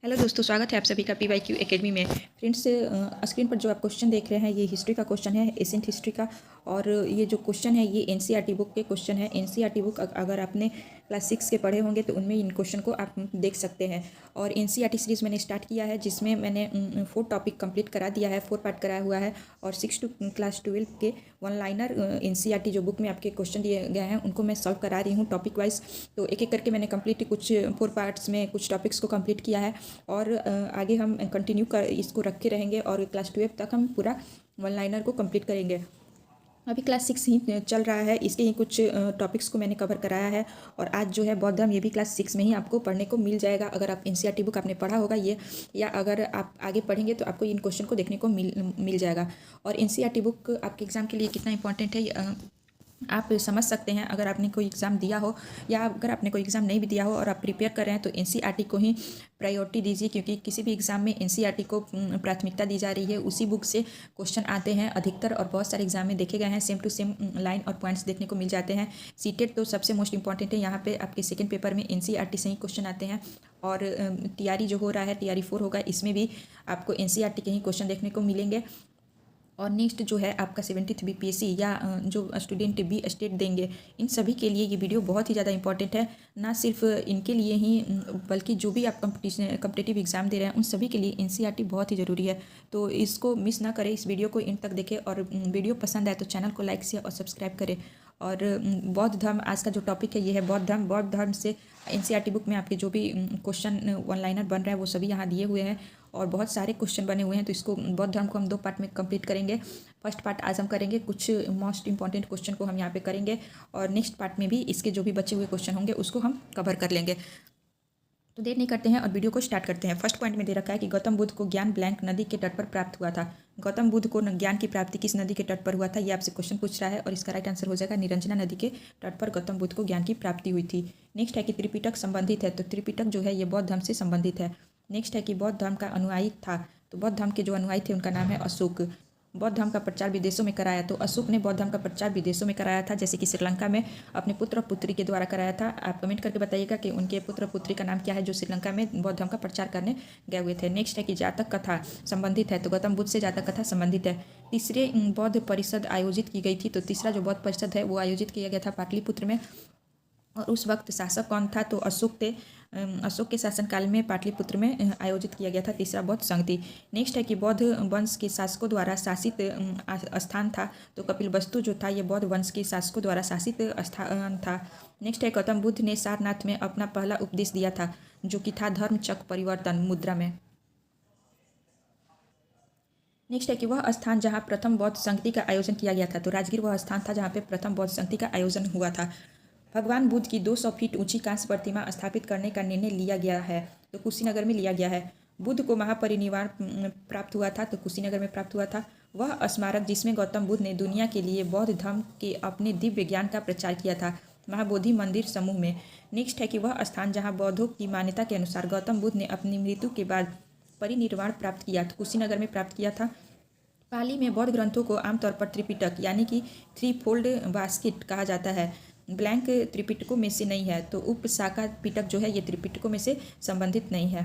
Hello दोस्तों, स्वागत है आप सभी का PYQ एकेडमी में। फ्रेंड्स, स्क्रीन पर जो आप क्वेश्चन देख रहे हैं ये हिस्ट्री का क्वेश्चन है, एशियंट हिस्ट्री का। और ये जो क्वेश्चन है ये एनसीईआरटी बुक के क्वेश्चन है। एनसीईआरटी बुक अगर आपने क्लास 6 के पढ़े होंगे तो उनमें इन क्वेश्चन को आप देख सकते हैं। और एनसीईआरटी सीरीज़ मैंने स्टार्ट किया है जिसमें मैंने 4 टॉपिक कंप्लीट करा दिया है, 4 पार्ट कराया हुआ है। और 6 टू क्लास 12 के वन लाइनर एनसीईआरटी जो बुक में आपके क्वेश्चन दिए गए हैं उनको मैं सॉल्व करा रही हूँ टॉपिक वाइज। तो एक एक करके मैंने कंप्लीट कुछ 4 पार्ट्स में कुछ टॉपिक्स को कंप्लीट किया है। और आगे हम कंटिन्यू कर इसको रखे रहेंगे और क्लास 12 तक हम पूरा वन लाइनर को कंप्लीट करेंगे। अभी क्लास 6 ही चल रहा है, इसके ही कुछ टॉपिक्स को मैंने कवर कराया है। और आज जो है बौद्ध धर्म, ये भी क्लास 6 में ही आपको पढ़ने को मिल जाएगा। अगर आप एनसीईआरटी बुक आपने पढ़ा होगा ये, या अगर आप आगे पढ़ेंगे तो आपको इन क्वेश्चन को देखने को मिल जाएगा। और एनसीईआरटी बुक आपके एग्जाम के लिए कितना इंपॉर्टेंट है आप समझ सकते हैं। अगर आपने कोई एग्ज़ाम दिया हो या अगर आपने कोई एग्ज़ाम नहीं भी दिया हो और आप प्रिपेयर कर रहे हैं तो एनसीईआरटी को ही प्रायोरिटी दीजिए, क्योंकि किसी भी एग्ज़ाम में एनसीईआरटी को प्राथमिकता दी जा रही है। उसी बुक से क्वेश्चन आते हैं अधिकतर, और बहुत सारे एग्जाम में देखे गए हैं सेम टू सेम लाइन और पॉइंट्स देखने को मिल जाते हैं। सीटेट तो सबसे मोस्ट इंपॉर्टेंट है, यहाँ पे आपके सेकेंड पेपर में एनसीईआरटी से ही क्वेश्चन आते हैं। और टीआरई जो हो रहा है, टीआरई 4 होगा, इसमें भी आपको एनसीईआरटी के ही क्वेश्चन देखने को मिलेंगे। और नेक्स्ट जो है आपका 70th बीपीएससी या जो स्टूडेंट बी स्टेट देंगे, इन सभी के लिए ये वीडियो बहुत ही ज़्यादा इंपॉर्टेंट है। ना सिर्फ इनके लिए ही बल्कि जो भी आप कम्पिटिटिव एग्जाम दे रहे हैं उन सभी के लिए एनसीईआरटी बहुत ही ज़रूरी है। तो इसको मिस ना करें, इस वीडियो को इन तक देखें। और वीडियो पसंद आए तो चैनल को लाइक शेयर और सब्सक्राइब करें। और बौद्ध धर्म आज का जो टॉपिक है ये है बौद्ध धर्म। बौद्ध धर्म से एनसीईआरटी बुक में आपके जो भी क्वेश्चन वन लाइनर बन रहे हैं वो सभी यहाँ दिए हुए हैं, और बहुत सारे क्वेश्चन बने हुए हैं। तो इसको बौद्ध धर्म को हम 2 पार्ट में कंप्लीट करेंगे। फर्स्ट पार्ट आज हम करेंगे, कुछ मोस्ट इंपॉर्टेंट क्वेश्चन को हम यहाँ पे करेंगे, और नेक्स्ट पार्ट में भी इसके जो भी बचे हुए क्वेश्चन होंगे उसको हम कवर कर लेंगे। तो देर नहीं करते हैं और वीडियो को स्टार्ट करते हैं। फर्स्ट पॉइंट में दे रखा है कि गौतम बुद्ध को ज्ञान ब्लैंक नदी के तट पर प्राप्त हुआ था। गौतम बुद्ध को ज्ञान की प्राप्ति किस नदी के तट पर हुआ था, ये आपसे क्वेश्चन पूछ रहा है। और इसका राइट आंसर हो जाएगा निरंजना नदी के तट पर गौतम बुद्ध को ज्ञान की प्राप्ति हुई थी। नेक्स्ट है कि त्रिपिटक संबंधित है, तो त्रिपिटक जो है ये बौद्ध धर्म से संबंधित है। नेक्स्ट है कि बौद्ध धर्म का अनुयायी था, तो बौद्ध धर्म के जो अनुयायी थे उनका नाम है अशोक। बौद्ध धर्म का प्रचार विदेशों में कराया, तो अशोक ने बौद्ध धर्म का प्रचार विदेशों में कराया था, जैसे कि श्रीलंका में अपने पुत्र और पुत्री के द्वारा कराया था। आप कमेंट करके बताइएगा कि उनके पुत्र और पुत्री का नाम क्या है जो श्रीलंका में बौद्ध धर्म का प्रचार करने गए हुए थे। नेक्स्ट है कि जातक कथा संबंधित है, तो गौतम बुद्ध से जातक कथा संबंधित है। तीसरे बौद्ध परिषद आयोजित की गई थी, तो तीसरा जो बौद्ध परिषद है वो आयोजित किया गया था पाटलिपुत्र में। और उस वक्त शासक कौन था, तो अशोक थे। अशोक के शासनकाल में पाटलिपुत्र में आयोजित किया गया था तीसरा बौद्ध संगति। नेक्स्ट है कि बौद्ध वंश के शासकों द्वारा शासित स्थान था, तो कपिलवस्तु जो था ये बौद्ध वंश के शासकों द्वारा शासित स्थान था। नेक्स्ट है गौतम बुद्ध ने सारनाथ में अपना पहला उपदेश दिया था, जो कि था धर्म चक्र परिवर्तन मुद्रा में। नेक्स्ट है कि वह स्थान जहाँ प्रथम बौद्ध संगति का आयोजन किया गया था, तो राजगीर वह स्थान था जहाँ पे प्रथम बौद्ध संगति का आयोजन हुआ था। भगवान बुद्ध की 200 फीट ऊंची कांस्य प्रतिमा स्थापित करने का निर्णय लिया गया है, तो कुशीनगर में लिया गया है। बुद्ध को महापरिनिर्वाण प्राप्त हुआ था, तो कुशीनगर में प्राप्त हुआ था। वह स्मारक जिसमें गौतम बुद्ध ने दुनिया के लिए बौद्ध धर्म के अपने दिव्य ज्ञान का प्रचार किया था, महाबोधि मंदिर समूह में। नेक्स्ट है कि वह स्थान जहाँ बौद्धों की मान्यता के अनुसार गौतम बुद्ध ने अपनी मृत्यु के बाद परिनिर्वाण प्राप्त किया, तो कुशीनगर में प्राप्त किया था। पाली में बौद्ध ग्रंथों को आमतौर पर त्रिपिटक यानी कि 3 फोल्ड बास्केट कहा जाता है। ब्लैंक त्रिपिटकों में से नहीं है, तो उपशाखा पिटक जो है ये त्रिपिटकों में से संबंधित नहीं है।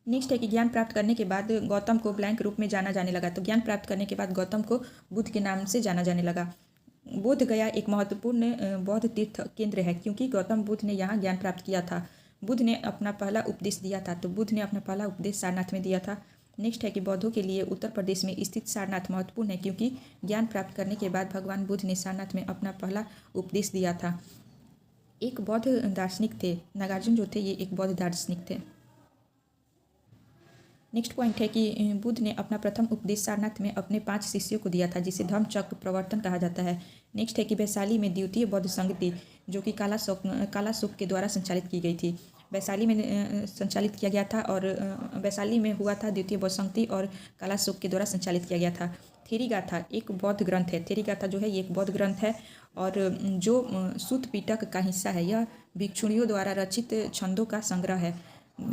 नेक्स्ट है कि ज्ञान प्राप्त करने के बाद गौतम को ब्लैंक रूप में जाना जाने लगा, तो ज्ञान प्राप्त करने के बाद गौतम को बुद्ध के नाम से जाना जाने लगा। बोध गया एक महत्वपूर्ण बौद्ध तीर्थ केंद्र है, क्योंकि गौतम बुद्ध ने यहाँ ज्ञान प्राप्त किया था। बुद्ध ने अपना पहला उपदेश दिया था, तो बुद्ध ने अपना पहला उपदेश सारनाथ में दिया था। नेक्स्ट है कि बौद्धों के लिए उत्तर प्रदेश में स्थित सारनाथ महत्वपूर्ण है, क्योंकि ज्ञान प्राप्त करने के बाद भगवान बुद्ध ने सारनाथ में अपना पहला उपदेश दिया था। एक बौद्ध दार्शनिक थे, नागार्जुन जो थे ये एक बौद्ध दार्शनिक थे। नेक्स्ट पॉइंट है कि बुद्ध ने अपना प्रथम उपदेश सारनाथ में अपने 5 शिष्यों को दिया था, जिसे धर्म चक्र प्रवर्तन कहा जाता है। नेक्स्ट है कि वैशाली में द्वितीय बौद्ध संगति जो कि कालाशोक के द्वारा संचालित की गई थी, वैशाली में संचालित किया गया था। और वैशाली में हुआ था द्वितीय बौद्ध संगति और कालाशोक के द्वारा संचालित किया गया था। थेरीगाथा एक बौद्ध ग्रंथ है, थेरीगाथा जो है ये एक बौद्ध ग्रंथ है, और जो सूत पिटक का हिस्सा है। यह भिक्षुणियों द्वारा रचित छंदों का संग्रह है।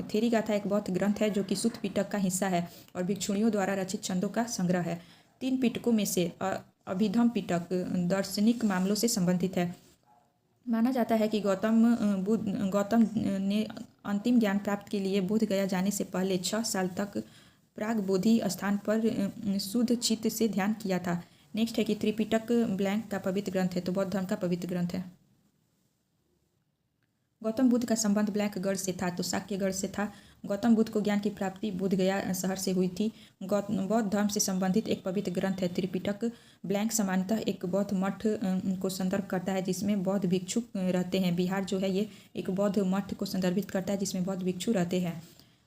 थेरीगाथा एक बौद्ध ग्रंथ है जो कि सूत पिटक का हिस्सा है और भिक्षुणियों द्वारा रचित छंदों का संग्रह है। 3 पिटकों में से अभिधम पिटक दार्शनिक मामलों से संबंधित है। माना जाता है कि गौतम ने अंतिम ज्ञान प्राप्त के लिए बोध गया जाने से पहले 6 साल तक प्राग बोधि स्थान पर शुद्ध चित्त से ध्यान किया था। नेक्स्ट है कि त्रिपिटक ब्लैंक का पवित्र ग्रंथ है, तो बौद्ध धर्म का पवित्र ग्रंथ है। गौतम बुद्ध का संबंध ब्लैक गढ़ से था, तो शाक्य गढ़ से था। गौतम बुद्ध को ज्ञान की प्राप्ति बोध गया शहर से हुई थी। बौद्ध धर्म से संबंधित एक पवित्र ग्रंथ है त्रिपिटक ब्लैंक। सामान्यतः एक बौद्ध मठ को संदर्भ करता है जिसमें बौद्ध भिक्षु रहते हैं। बिहार जो है ये एक बौद्ध मठ को संदर्भित करता है जिसमें बौद्ध भिक्षु रहते हैं।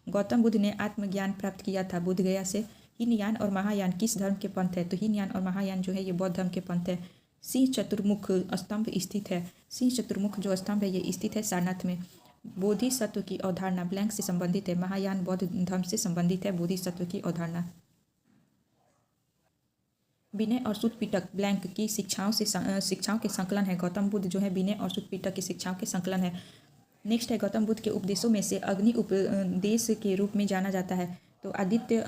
गौतम बुद्ध ने आत्मज्ञान प्राप्त किया था बोध गया से। हीनयान और महायान किस धर्म के पंथ है, तो हीनयान और महायान जो है ये बौद्ध धर्म के पंथ है। सिंह चतुर्मुख स्तंभ स्थित है। सिंह चतुर्मुख जो स्तंभ है ये स्थित है सारनाथ में। बोधिसत्व की अवधारणा ब्लैंक से संबंधित है। महायान बौद्ध धर्म से संबंधित है बोधिसत्व की अवधारणा। विनय और सुत्त पिटक ब्लैंक की शिक्षाओं के संकलन है। गौतम बुद्ध जो है विनय और सुत्त पिटक की शिक्षाओं के संकलन है। नेक्स्ट है गौतम बुद्ध के उपदेशों में से अग्नि उपदेश के रूप में जाना जाता है, तो आदित्य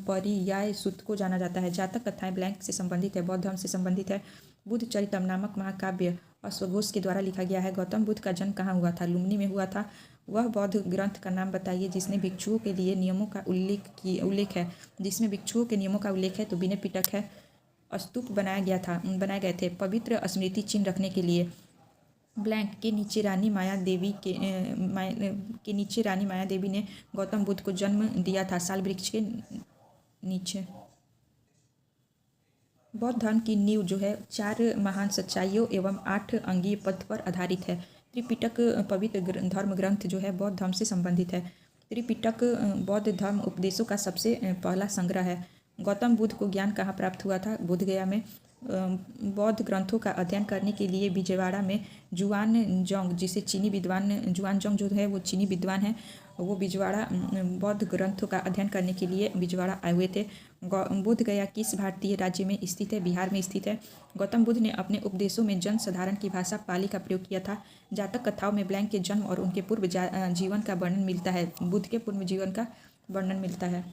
पर्याय सुत्त को जाना जाता है। जातक कथाएं ब्लैंक से संबंधित है, बौद्ध धर्म से संबंधित है। बुद्ध चरितम नामक महाकाव्य अश्वघोष के द्वारा लिखा गया है। गौतम बुद्ध का जन्म कहाँ हुआ था, लुम्बिनी में हुआ था। वह बौद्ध ग्रंथ का नाम बताइए जिसने भिक्षुओं के लिए नियमों का उल्लेख है। जिसमें भिक्षुओं के नियमों का उल्लेख है तो विनय पिटक है। स्तूप बनाए गए थे पवित्र स्मृति चिन्ह रखने के लिए। ब्लैंक के नीचे रानी माया देवी ने गौतम बुद्ध को जन्म दिया था साल वृक्ष के नीचे। बौद्ध धर्म की नींव जो है 4 महान सच्चाइयों एवं 8 अंगीय पद पर आधारित है। त्रिपिटक पवित्र धर्म ग्रंथ जो है बौद्ध धर्म से संबंधित है। त्रिपिटक बौद्ध धर्म उपदेशों का सबसे पहला संग्रह है। गौतम बुद्ध को ज्ञान कहाँ प्राप्त हुआ था, बोधगया में। बौद्ध ग्रंथों का अध्ययन करने के लिए विजयवाड़ा में जुआनजोंग, जिसे चीनी विद्वान जुआनजोंग जो है वो चीनी विद्वान है, वो विजयवाड़ा बौद्ध ग्रंथों का अध्ययन करने के लिए विजयवाड़ा आए हुए थे। बोधगया किस भारतीय राज्य में स्थित है, बिहार में स्थित है। गौतम बुद्ध ने अपने उपदेशों में जन साधारण की भाषा पाली का प्रयोग किया था। जातक कथाओं में ब्लैंक के जन्म और उनके पूर्व जीवन का वर्णन मिलता है। बुद्ध के पूर्व जीवन का वर्णन मिलता है।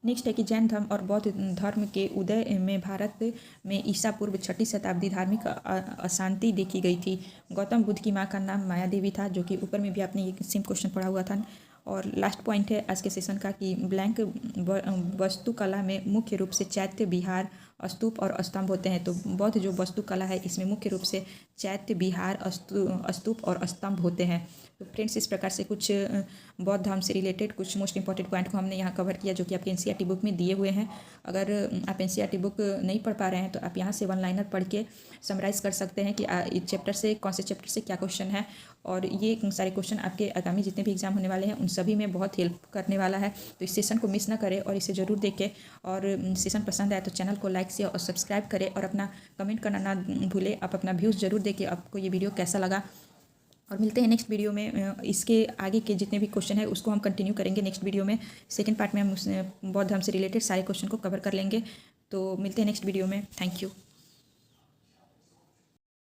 नेक्स्ट है कि जैन धर्म और बौद्ध धर्म के उदय में भारत में ईसा पूर्व 6वीं शताब्दी धार्मिक अशांति देखी गई थी। गौतम बुद्ध की माँ का नाम माया देवी था, जो कि ऊपर में भी आपने ये सेम क्वेश्चन पढ़ा हुआ था। और लास्ट पॉइंट है आज के सेशन का कि ब्लैंक वास्तुकला में मुख्य रूप से चैत्य, विहार, स्तूप और स्तंभ होते हैं। तो बौद्ध जो वास्तुकला है इसमें मुख्य रूप से चैत्य, विहार, स्तूप और स्तंभ होते हैं। तो फ्रेंड्स इस प्रकार से कुछ बौद्ध धर्म से रिलेटेड कुछ मोस्ट इंपॉर्टेंट पॉइंट को हमने यहाँ कवर किया, जो कि आपके एनसीईआरटी बुक में दिए हुए हैं। अगर आप एनसीईआरटी बुक नहीं पढ़ पा रहे हैं तो आप यहाँ से वन लाइनर पढ़ के समराइज़ कर सकते हैं कि इस चैप्टर से कौन से चैप्टर से क्या क्वेश्चन है। और ये सारे क्वेश्चन आपके आगामी जितने भी एग्जाम होने वाले हैं उन सभी में बहुत हेल्प करने वाला है। तो इस सेशन को मिस ना करें और इसे ज़रूर देखें। और सेशन पसंद आए तो चैनल को लाइक शेयर और सब्सक्राइब करें और अपना कमेंट करना ना भूलें। आप अपना व्यूज़ ज़रूर दें कि आपको ये वीडियो कैसा लगा। और मिलते हैं नेक्स्ट वीडियो में। इसके आगे के जितने भी क्वेश्चन है उसको हम कंटिन्यू करेंगे नेक्स्ट वीडियो में। सेकंड पार्ट में हम बौद्ध धर्म से रिलेटेड सारे क्वेश्चन को कवर कर लेंगे। तो मिलते हैं नेक्स्ट वीडियो में। Thank you.